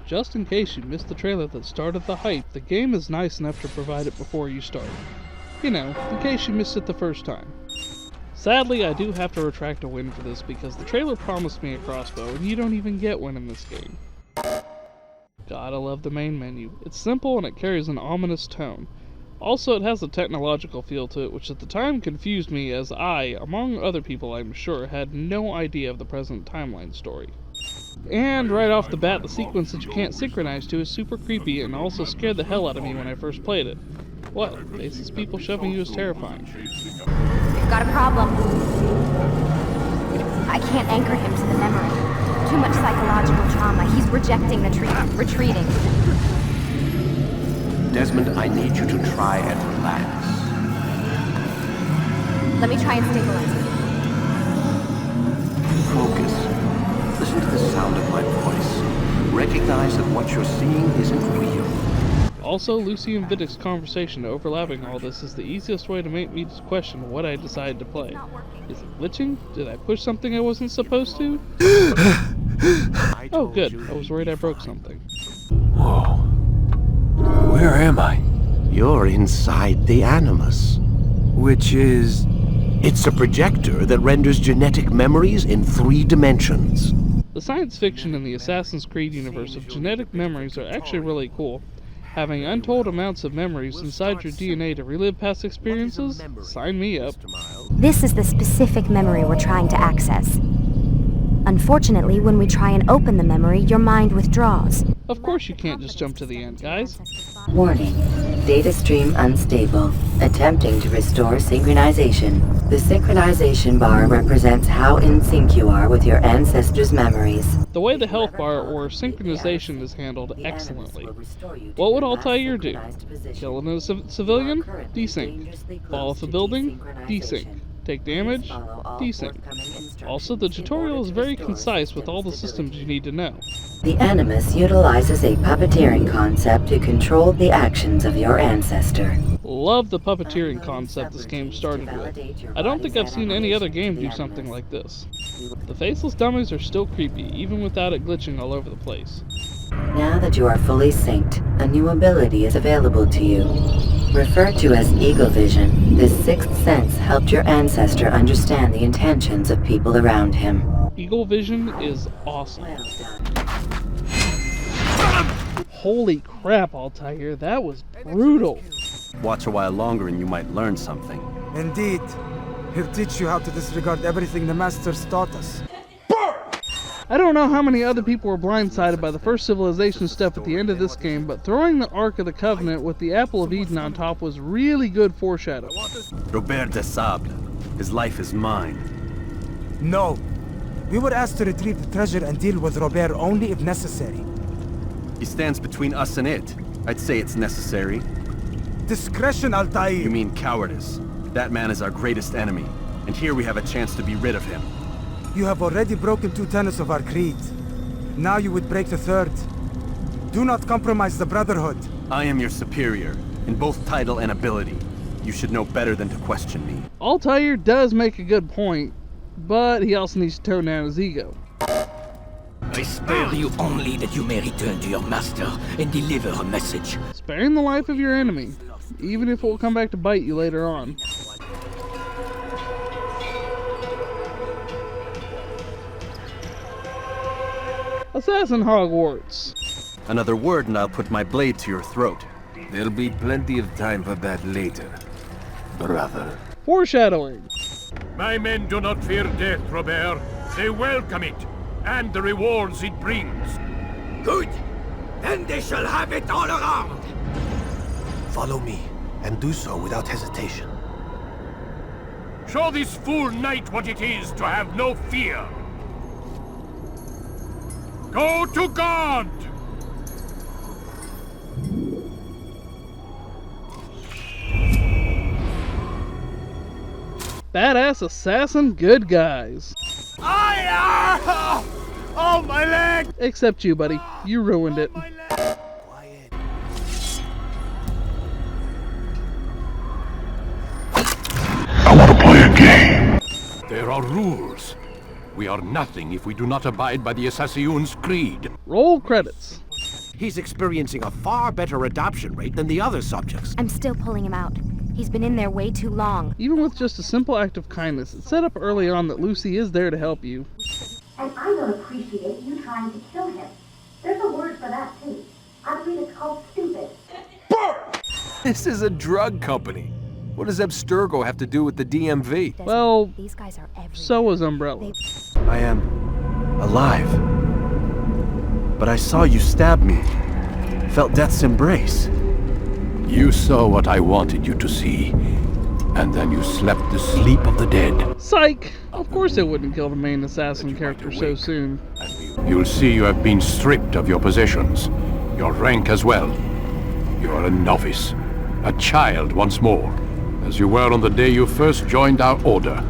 just in case you missed the trailer that started the hype, the game is nice enough to provide it before you start. You know, in case you missed it the first time. Sadly, I do have to retract a win for this because the trailer promised me a crossbow, and you don't even get one in this game. Gotta love the main menu. It's simple and it carries an ominous tone. Also, it has a technological feel to it, which at the time confused me as I, among other people I'm sure, had no idea of the present timeline story. And right off the bat, the sequence that you can't synchronize to is super creepy and also scared the hell out of me when I first played it. What? Faceless people shoving you is terrifying. We've got a problem. I can't anchor him to the memory. Too much psychological trauma. He's rejecting the treatment, retreating. Desmond, I need you to try and relax. Let me try and stabilize him. Focus. Listen to the sound of my voice. Recognize that what you're seeing isn't real. Also, Lucy and Vidic's conversation overlapping all this is the easiest way to make me question what I decided to play. Is it glitching? Did I push something I wasn't supposed to? Oh good, I was worried I broke something. Whoa. Where am I? You're inside the Animus. Which is... It's a projector that renders genetic memories in 3 dimensions. The science fiction in the Assassin's Creed universe of genetic memories are actually really cool. Having untold amounts of memories inside your DNA to relive past experiences? Sign me up. This is the specific memory we're trying to access. Unfortunately, when we try and open the memory, your mind withdraws. Of course you can't just jump to the end, guys. Warning. Data stream unstable. Attempting to restore synchronization. The synchronization bar represents how in sync you are with your ancestors' memories. The way the health bar or synchronization is handled excellently. What would Altair do? Kill a civilian? Desync. Fall off a building? Desync. Take damage? Desync. Also, the tutorial is very concise with all the systems you need to know. The Animus utilizes a puppeteering concept to control the actions of your ancestor. Love the puppeteering concept this game started with. I don't think I've seen any other game do something like this. The faceless dummies are still creepy, even without it glitching all over the place. Now that you are fully synced, a new ability is available to you. Referred to as Eagle Vision, this 6th sense helped your ancestor understand the intentions of people around him. Eagle Vision is awesome. Holy crap, Altair, that was brutal. Watch a while longer and you might learn something. Indeed. He'll teach you how to disregard everything the Masters taught us. I don't know how many other people were blindsided by the first civilization stuff at the end of this game, but throwing the Ark of the Covenant with the Apple of Eden on top was really good foreshadowing. Robert de Sable. His life is mine. No. We were asked to retrieve the treasure and deal with Robert only if necessary. He stands between us and it. I'd say it's necessary. Discretion, Altair! You mean cowardice. That man is our greatest enemy, and here we have a chance to be rid of him. You have already broken 2 tenets of our creed. Now you would break the 3rd. Do not compromise the Brotherhood. I am your superior, in both title and ability. You should know better than to question me. Altair does make a good point, but he also needs to tone down his ego. I spare you only that you may return to your master and deliver a message. Sparing the life of your enemy, even if it will come back to bite you later on. Assassin Hogwarts. Another word and I'll put my blade to your throat. There'll be plenty of time for that later, brother. Foreshadowing. My men do not fear death, Robert. They welcome it, and the rewards it brings. Good. Then they shall have it all around. Follow me, and do so without hesitation. Show this fool knight what it is to have no fear. Go to God! Badass assassin, good guys. Oh, my leg! Except you, buddy. You ruined it. Quiet. I want to play a game. There are rules. We are nothing if we do not abide by the Assassin's creed. Roll credits. He's experiencing a far better adoption rate than the other subjects. I'm still pulling him out. He's been in there way too long. Even with just a simple act of kindness, it's set up early on that Lucy is there to help you. And I don't appreciate you trying to kill him. There's a word for that, too. I believe it's called stupid. This is a drug company. What does Abstergo have to do with the DMV? Well, these guys are everywhere. So was Umbrella. I am alive. But I saw you stab me. Felt death's embrace. You saw what I wanted you to see, and then you slept the sleep of the dead. Psych! Of course it wouldn't kill the main assassin character so soon. You'll see you have been stripped of your possessions, your rank as well. You are a novice, a child once more, as you were on the day you first joined our order.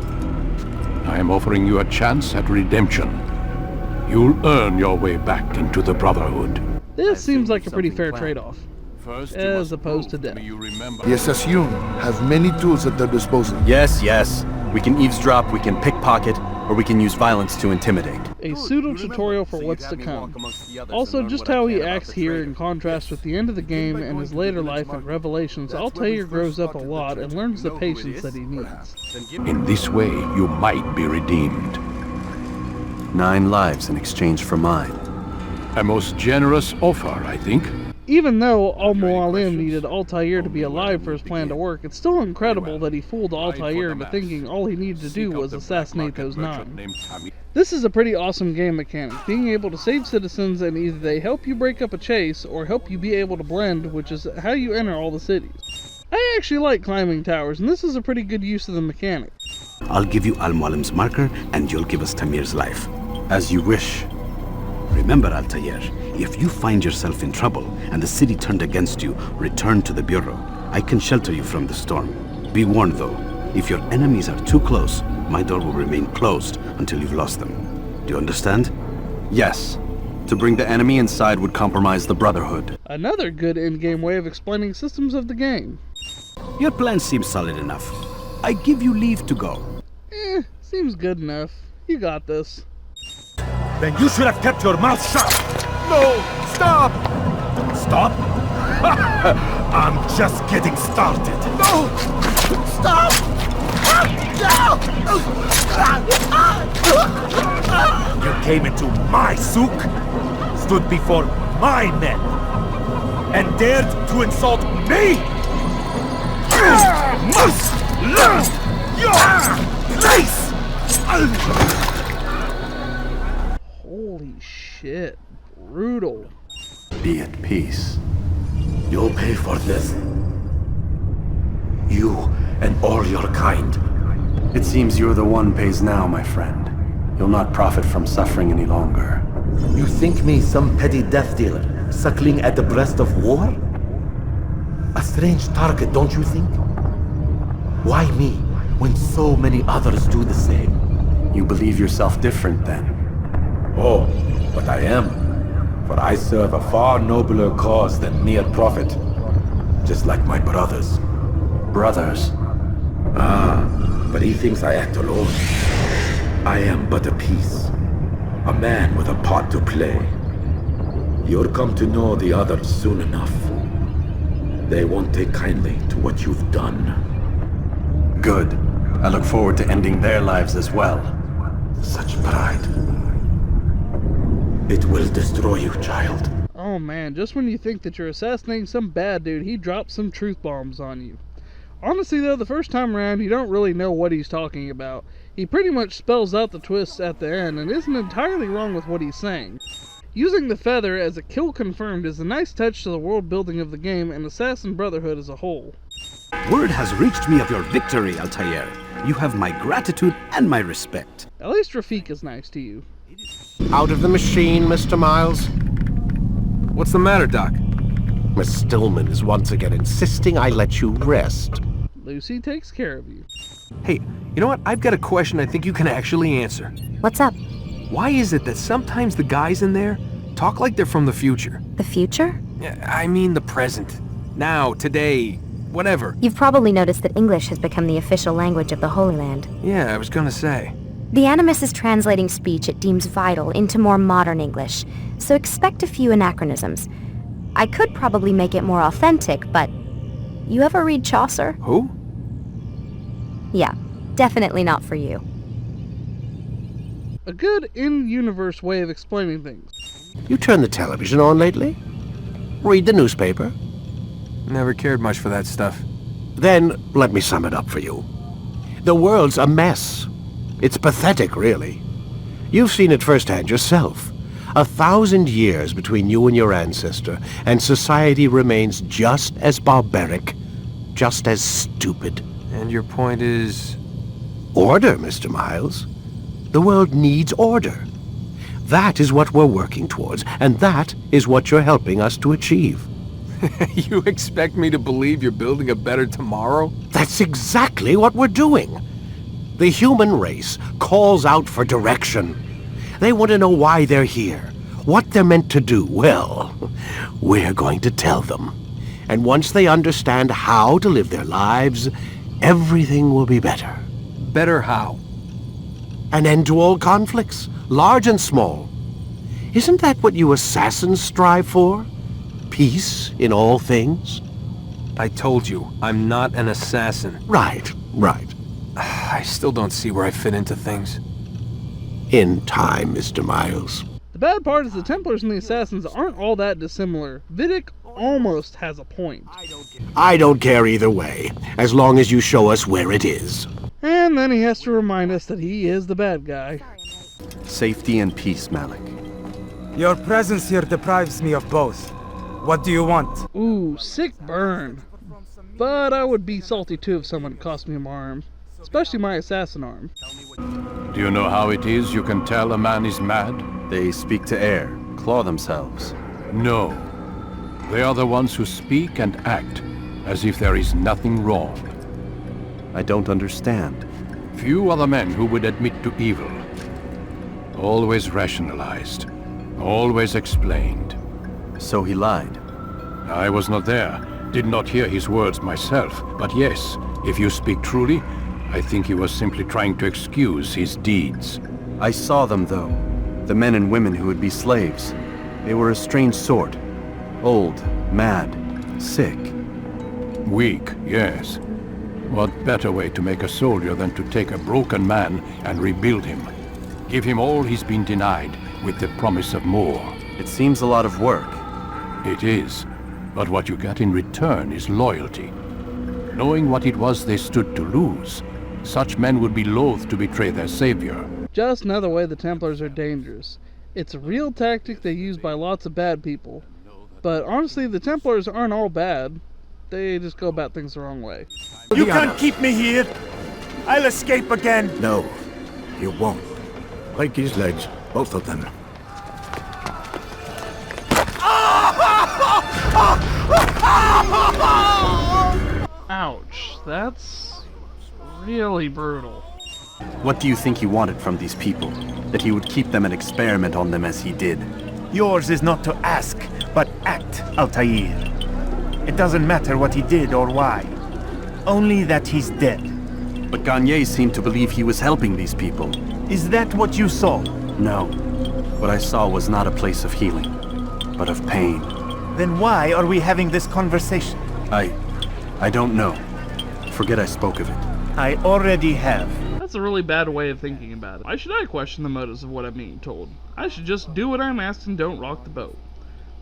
I am offering you a chance at redemption. You'll earn your way back into the Brotherhood. This seems like a pretty fair trade-off, as opposed to death. The Assassin have many tools at their disposal. Yes. We can eavesdrop, we can pickpocket, or we can use violence to intimidate. A pseudo-tutorial for what's to come. Also, just how he acts here in contrast with the end of the game and his later life and Revelations, Altair grows up a lot and learns the patience that he needs. In this way, you might be redeemed. 9 lives in exchange for mine. A most generous offer, I think. Even though Al-Mualim needed Altair to be alive for his plan to work, it's still incredible that he fooled Altair into thinking all he needed to do was assassinate those 9. This is a pretty awesome game mechanic, being able to save citizens and either they help you break up a chase or help you be able to blend, which is how you enter all the cities. I actually like climbing towers, and this is a pretty good use of the mechanic. I'll give you Al-Mualim's marker, and you'll give us Tamir's life. As you wish. Remember, Altair, if you find yourself in trouble and the city turned against you, return to the Bureau. I can shelter you from the storm. Be warned, though, if your enemies are too close, my door will remain closed until you've lost them. Do you understand? Yes. To bring the enemy inside would compromise the Brotherhood. Another good in-game way of explaining systems of the game. Your plan seems solid enough. I give you leave to go. Seems good enough. You got this. Then you should have kept your mouth shut! No! Stop! Stop? I'm just getting started. No! Stop! You came into my souk, stood before my men, and dared to insult me? You must learn your place! Holy shit. Brutal. Be at peace. You'll pay for this. You and all your kind. It seems you're the one pays now, my friend. You'll not profit from suffering any longer. You think me some petty death dealer, suckling at the breast of war? A strange target, don't you think? Why me, when so many others do the same? You believe yourself different, then? Oh, but I am. For I serve a far nobler cause than mere profit. Just like my brothers. Brothers? Ah, but he thinks I act alone. I am but a piece. A man with a part to play. You'll come to know the others soon enough. They won't take kindly to what you've done. Good. I look forward to ending their lives as well. Such pride. It will destroy you, child. Oh man, just when you think that you're assassinating some bad dude, he drops some truth bombs on you. Honestly though, the first time around, you don't really know what he's talking about. He pretty much spells out the twists at the end and isn't entirely wrong with what he's saying. Using the feather as a kill confirmed is a nice touch to the world building of the game and Assassin Brotherhood as a whole. Word has reached me of your victory, Altair. You have my gratitude and my respect. At least Rafik is nice to you. Out of the machine, Mr. Miles. What's the matter, Doc? Miss Stillman is once again insisting I let you rest. Lucy takes care of you. Hey, you know what? I've got a question I think you can actually answer. What's up? Why is it that sometimes the guys in there talk like they're from the future? The future? I mean the present. Now, today, whatever. You've probably noticed that English has become the official language of the Holy Land. Yeah, I was gonna say. The Animus is translating speech it deems vital into more modern English, so expect a few anachronisms. I could probably make it more authentic, but... You ever read Chaucer? Who? Yeah, definitely not for you. A good in-universe way of explaining things. You turned the television on lately? Read the newspaper? Never cared much for that stuff. Then, let me sum it up for you. The world's a mess. It's pathetic, really. You've seen it firsthand yourself. 1,000 years between you and your ancestor, and society remains just as barbaric, just as stupid. And your point is? Order, Mr. Miles. The world needs order. That is what we're working towards, and that is what you're helping us to achieve. You expect me to believe you're building a better tomorrow? That's exactly what we're doing. The human race calls out for direction. They want to know why they're here, what they're meant to do. Well, we're going to tell them. And once they understand how to live their lives, everything will be better. Better how? An end to all conflicts, large and small. Isn't that what you assassins strive for? Peace in all things? I told you, I'm not an assassin. Right. I still don't see where I fit into things. In time, Mr. Miles. The bad part is the Templars and the Assassins aren't all that dissimilar. Vidic almost has a point. I don't care either way, as long as you show us where it is. And then he has to remind us that he is the bad guy. Safety and peace, Malik. Your presence here deprives me of both. What do you want? Ooh, sick burn. But I would be salty too if someone cost me an arm. Especially my assassin arm. Do you know how it is you can tell a man is mad? They speak to air, claw themselves. No. They are the ones who speak and act as if there is nothing wrong. I don't understand. Few are the men who would admit to evil. Always rationalized. Always explained. So he lied. I was not there. Did not hear his words myself. But yes, if you speak truly, I think he was simply trying to excuse his deeds. I saw them, though. The men and women who would be slaves. They were a strange sort. Old, mad, sick. Weak, yes. What better way to make a soldier than to take a broken man and rebuild him? Give him all he's been denied, with the promise of more. It seems a lot of work. It is. But what you get in return is loyalty. Knowing what it was they stood to lose, such men would be loath to betray their savior. Just another way the Templars are dangerous. It's a real tactic they use by lots of bad people. But honestly, the Templars aren't all bad. They just go about things the wrong way. You can't keep me here! I'll escape again! No, you won't. Break his legs, both of them. Ouch, that's really brutal. What do you think he wanted from these people? That he would keep them and experiment on them as he did? Yours is not to ask, but act, Altair. It doesn't matter what he did or why. Only that he's dead. But Gagne seemed to believe he was helping these people. Is that what you saw? No. What I saw was not a place of healing, but of pain. Then why are we having this conversation? I don't know. Forget I spoke of it. I already have. That's a really bad way of thinking about it. Why should I question the motives of what I'm being told? I should just do what I'm asked and don't rock the boat.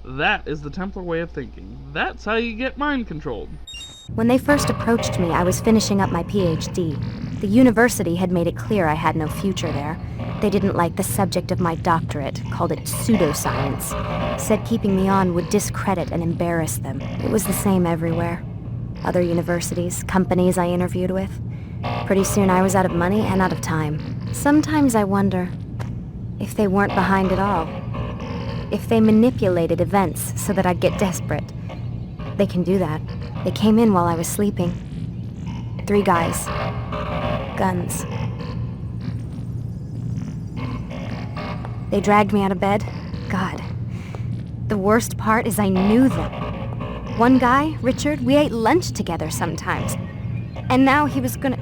That is the Templar way of thinking. That's how you get mind controlled. When they first approached me, I was finishing up my PhD. The university had made it clear I had no future there. They didn't like the subject of my doctorate, called it pseudoscience. Said keeping me on would discredit and embarrass them. It was the same everywhere. Other universities, companies I interviewed with. Pretty soon I was out of money and out of time. Sometimes I wonder if they weren't behind it all. If they manipulated events so that I'd get desperate. They can do that. They came in while I was sleeping. 3 guys. Guns. They dragged me out of bed. God. The worst part is I knew them. One guy, Richard, we ate lunch together sometimes. And now he was gonna...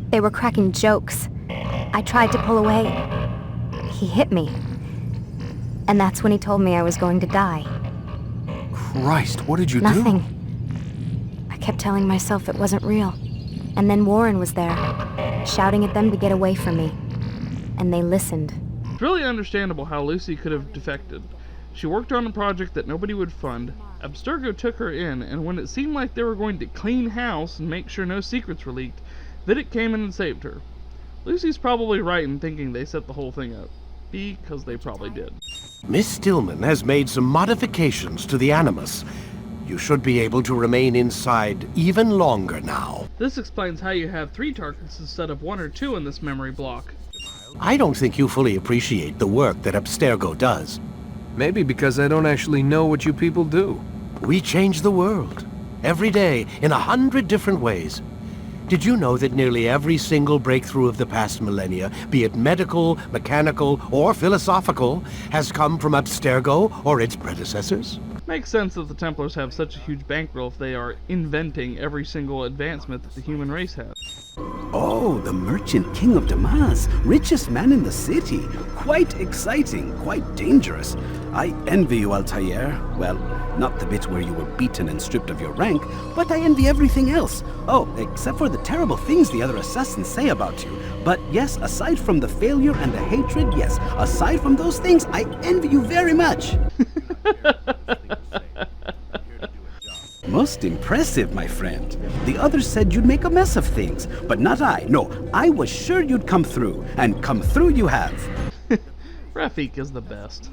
They were cracking jokes. I tried to pull away. He hit me. And that's when he told me I was going to die. Christ, what did you do? Nothing. I kept telling myself it wasn't real. And then Warren was there, shouting at them to get away from me. And they listened. It's really understandable how Lucy could have defected. She worked on a project that nobody would fund. Abstergo took her in, and when it seemed like they were going to clean house and make sure no secrets were leaked, Vidic came in and saved her. Lucy's probably right in thinking they set the whole thing up. Because they probably did. Miss Stillman has made some modifications to the Animus. You should be able to remain inside even longer now. This explains how you have 3 targets instead of 1 or 2 in this memory block. I don't think you fully appreciate the work that Abstergo does. Maybe because I don't actually know what you people do. We change the world. Every day, in 100 different ways. Did you know that nearly every single breakthrough of the past millennia, be it medical, mechanical, or philosophical, has come from Abstergo or its predecessors? Makes sense that the Templars have such a huge bankroll if they are inventing every single advancement that the human race has. Oh, the Merchant King of Damas, richest man in the city. Quite exciting, quite dangerous. I envy you, Altair. Well, not the bit where you were beaten and stripped of your rank, but I envy everything else. Oh, except for the terrible things the other assassins say about you. But yes, aside from the failure and the hatred, yes, aside from those things, I envy you very much. Most impressive, my friend. The others said you'd make a mess of things, but not I. No, I was sure you'd come through, and come through you have. Rafik is the best.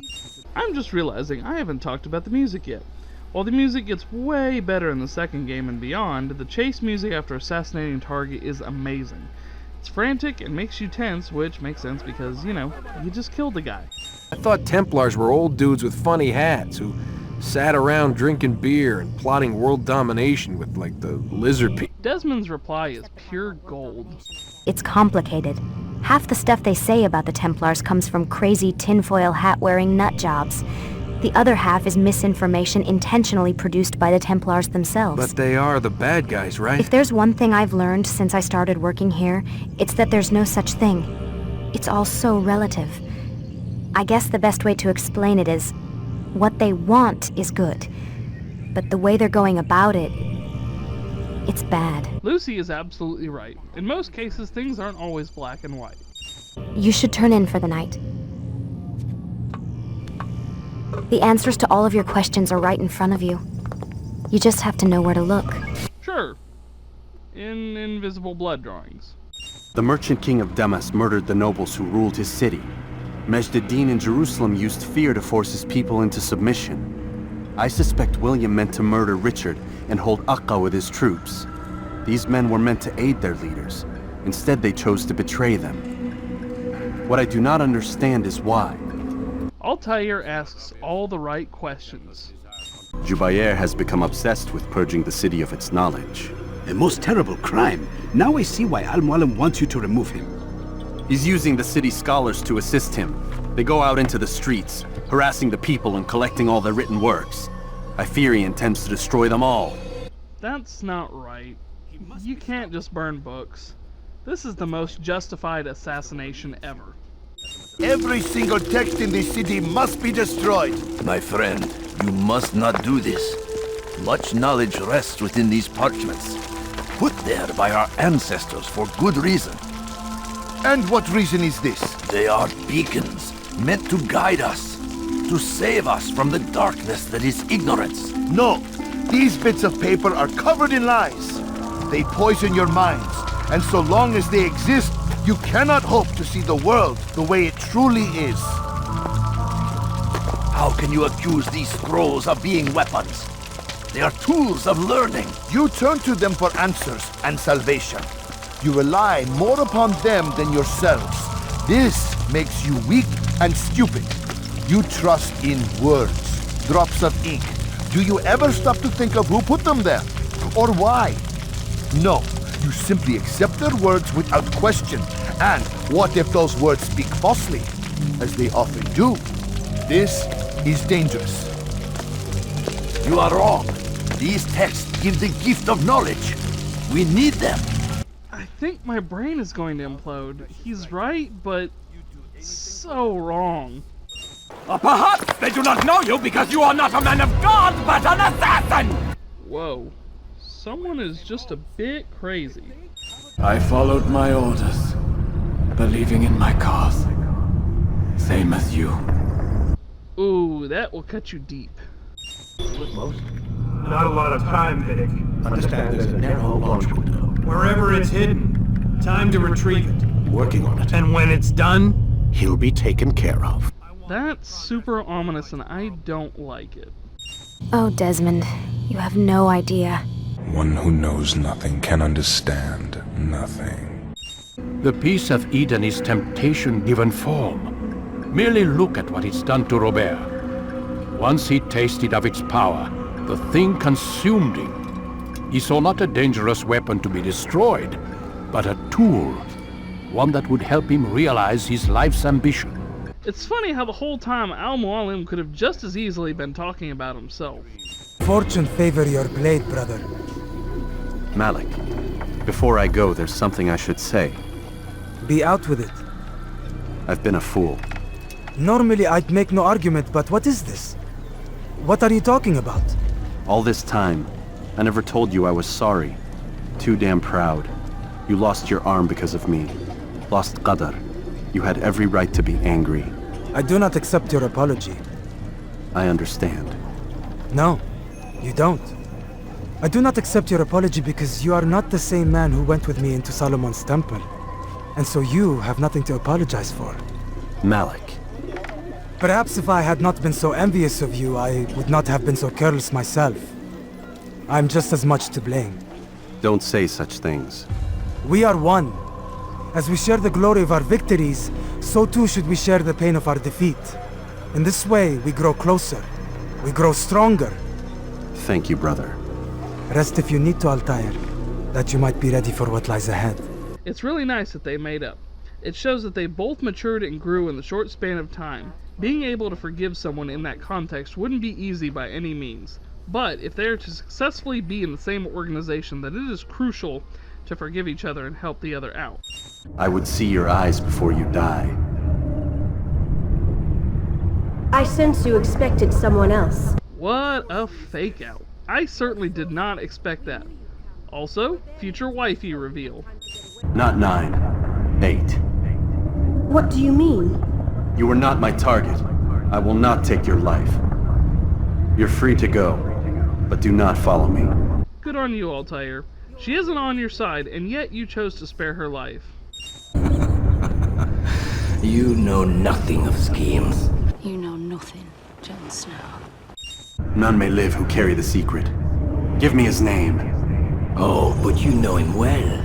I'm just realizing I haven't talked about the music yet. While the music gets way better in the second game and beyond, the chase music after assassinating a target is amazing. It's frantic and makes you tense, which makes sense because, you know, you just killed the guy. I thought Templars were old dudes with funny hats who sat around drinking beer and plotting world domination with, like, the lizard people. DEDMan's reply is pure gold. It's complicated. Half the stuff they say about the Templars comes from crazy tinfoil hat-wearing nut jobs. The other half is misinformation intentionally produced by the Templars themselves. But they are the bad guys, right? If there's one thing I've learned since I started working here, it's that there's no such thing. It's all so relative. I guess the best way to explain it is, what they want is good. But the way they're going about it, it's bad. Lucy is absolutely right. In most cases, things aren't always black and white. You should turn in for the night. The answers to all of your questions are right in front of you. You just have to know where to look. Sure. In invisible blood drawings. The Merchant King of Damas murdered the nobles who ruled his city. Majd-ad-Din in Jerusalem used fear to force his people into submission. I suspect William meant to murder Richard and hold Akka with his troops. These men were meant to aid their leaders. Instead, they chose to betray them. What I do not understand is why. Altair asks all the right questions. Jubair has become obsessed with purging the city of its knowledge. A most terrible crime. Now I see why Al-Mualim wants you to remove him. He's using the city scholars to assist him. They go out into the streets, harassing the people and collecting all their written works. I fear he intends to destroy them all. That's not right. You can't just burn books. This is the most justified assassination ever. Every single text in this city must be destroyed. My friend, you must not do this. Much knowledge rests within these parchments, put there by our ancestors for good reason. And what reason is this? They are beacons, meant to guide us, to save us from the darkness that is ignorance. No, these bits of paper are covered in lies. They poison your minds, and so long as they exist, you cannot hope to see the world the way it truly is. How can you accuse these scrolls of being weapons? They are tools of learning. You turn to them for answers and salvation. You rely more upon them than yourselves. This makes you weak and stupid. You trust in words, drops of ink. Do you ever stop to think of who put them there? Or why? No, you simply accept their words without question. And what if those words speak falsely? As they often do. This is dangerous. You are wrong. These texts give the gift of knowledge. We need them. I think my brain is going to implode. He's right, but so wrong. Or perhaps they do not know you because you are not a man of God, but an assassin! Whoa. Someone is just a bit crazy. I followed my orders, believing in my cause. Same as you. Ooh, that will cut you deep. Not a lot of time, Vidic. Understand there's a narrow launch window. Wherever it's hidden, time to retrieve it. Working on it. And when it's done, he'll be taken care of. That's super ominous and I don't like it. Oh, Desmond, you have no idea. One who knows nothing can understand nothing. The piece of Eden is temptation given form. Merely look at what it's done to Robert. Once he tasted of its power, the thing consumed him. He saw not a dangerous weapon to be destroyed, but a tool. One that would help him realize his life's ambition. It's funny how the whole time Al-Mualim could have just as easily been talking about himself. Fortune favor your blade, brother. Malik, before I go, there's something I should say. Be out with it. I've been a fool. Normally I'd make no argument, but what is this? What are you talking about? All this time, I never told you I was sorry. Too damn proud. You lost your arm because of me. Lost Qadar. You had every right to be angry. I do not accept your apology. I understand. No, you don't. I do not accept your apology because you are not the same man who went with me into Solomon's temple. And so you have nothing to apologize for. Malik. Perhaps if I had not been so envious of you, I would not have been so careless myself. I'm just as much to blame. Don't say such things. We are one. As we share the glory of our victories, so too should we share the pain of our defeat. In this way, we grow closer. We grow stronger. Thank you, brother. Rest if you need to, Altair, that you might be ready for what lies ahead. It's really nice that they made up. It shows that they both matured and grew in the short span of time. Being able to forgive someone in that context wouldn't be easy by any means. But if they are to successfully be in the same organization, then it is crucial to forgive each other and help the other out. I would see your eyes before you die. I sense you expected someone else. What a fake out. I certainly did not expect that. Also, future wifey reveal. Not 9, 8. What do you mean? You were not my target. I will not take your life. You're free to go, but do not follow me. Good on you, Altair. She isn't on your side, and yet you chose to spare her life. You know nothing of schemes. You know nothing, Jon Snow. None may live who carry the secret. Give me his name. Oh, but you know him well.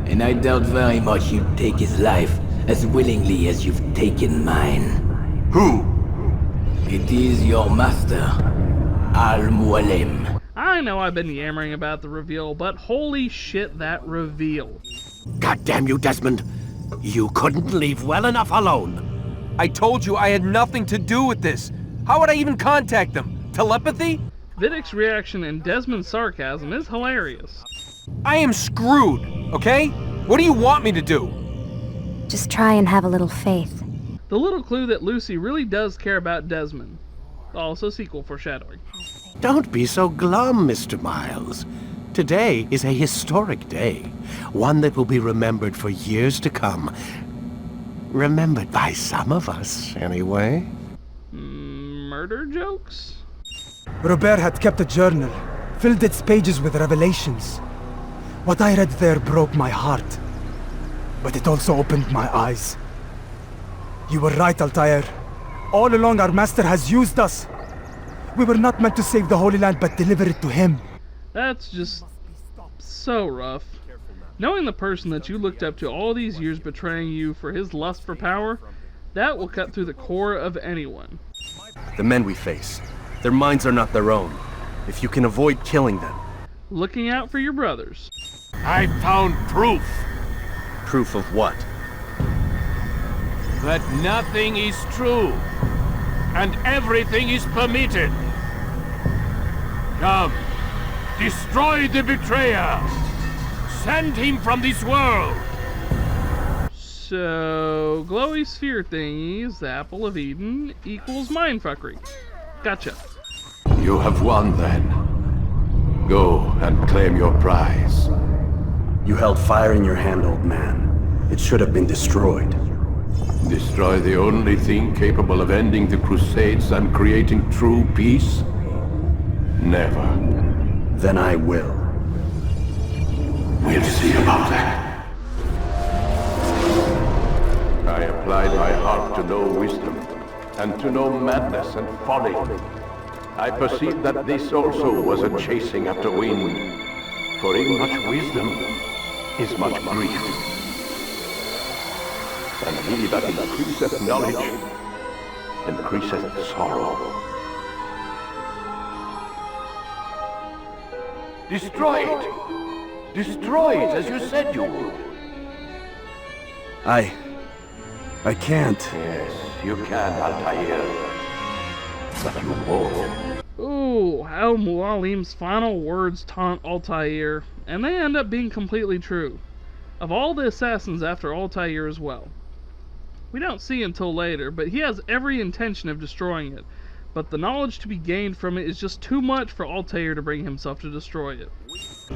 And I doubt very much you'd take his life as willingly as you've taken mine. Who? It is your master, Al-Mualim. I know I've been yammering about the reveal, but holy shit, that reveal. God damn you, Desmond. You couldn't leave well enough alone. I told you I had nothing to do with this. How would I even contact them? Telepathy? Vidic's reaction and Desmond's sarcasm is hilarious. I am screwed, okay? What do you want me to do? Just try and have a little faith. The little clue that Lucy really does care about Desmond. Also sequel foreshadowing. Don't be so glum, Mr. Miles. Today is a historic day. One that will be remembered for years to come. Remembered by some of us, anyway. Murder jokes? Robert had kept a journal, filled its pages with revelations. What I read there broke my heart, but it also opened my eyes. You were right, Altair. All along our master has used us. We were not meant to save the Holy Land, but deliver it to him. That's just so rough. Knowing the person that you looked up to all these years betraying you for his lust for power, that will cut through the core of anyone. The men we face, their minds are not their own. If you can avoid killing them. Looking out for your brothers. I found proof. Proof of what? That nothing is true, and everything is permitted. Come, destroy the betrayer. Send him from this world. So, glowy sphere thingies, the apple of Eden, equals mindfuckery. Gotcha. You have won then. Go and claim your prize. You held fire in your hand, old man. It should have been destroyed. Destroy the only thing capable of ending the Crusades and creating true peace? Never. Then I will. We'll see about that. I applied my heart to know wisdom, and to know madness and folly. I perceived that this also was a chasing after wind. For in much wisdom is much grief. And he that increaseth knowledge increaseth sorrow. Destroy it! Destroy it as you said you would. I can't. Yes, you can, Altair. But you won't. Ooh, how Mualim's final words taunt Altair, and they end up being completely true. Of all the assassins after Altair as well. We don't see until later, but he has every intention of destroying it. But the knowledge to be gained from it is just too much for Altair to bring himself to destroy it.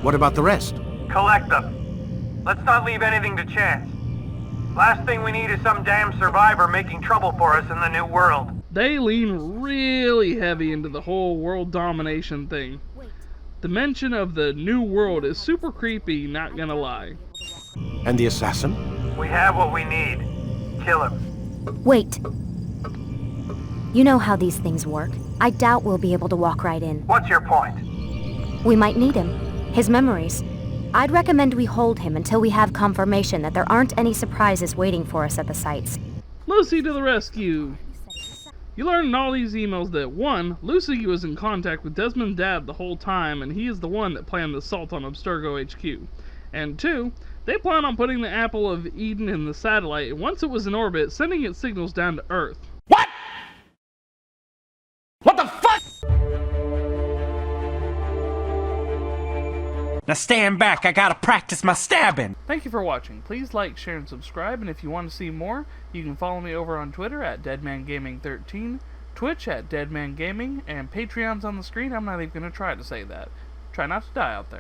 What about the rest? Collect them. Let's not leave anything to chance. Last thing we need is some damn survivor making trouble for us in the new world. They lean really heavy into the whole world domination thing. The mention of the new world is super creepy, not gonna lie. And the assassin? We have what we need. Kill him. Wait. You know how these things work. I doubt we'll be able to walk right in. What's your point? We might need him. His memories. I'd recommend we hold him until we have confirmation that there aren't any surprises waiting for us at the sites. Lucy to the rescue! You learn in all these emails that 1. Lucy was in contact with DEDMan's dad the whole time, and he is the one that planned the assault on Abstergo HQ. And 2. They plan on putting the Apple of Eden in the satellite, and once it was in orbit, sending its signals down to Earth. What? What the fuck? Now stand back, I gotta practice my stabbing. Thank you for watching. Please like, share, and subscribe, and if you want to see more, you can follow me over on Twitter at DEDManGaming13, Twitch at DEDManGaming, and Patreon's on the screen. I'm not even going to try to say that. Try not to die out there.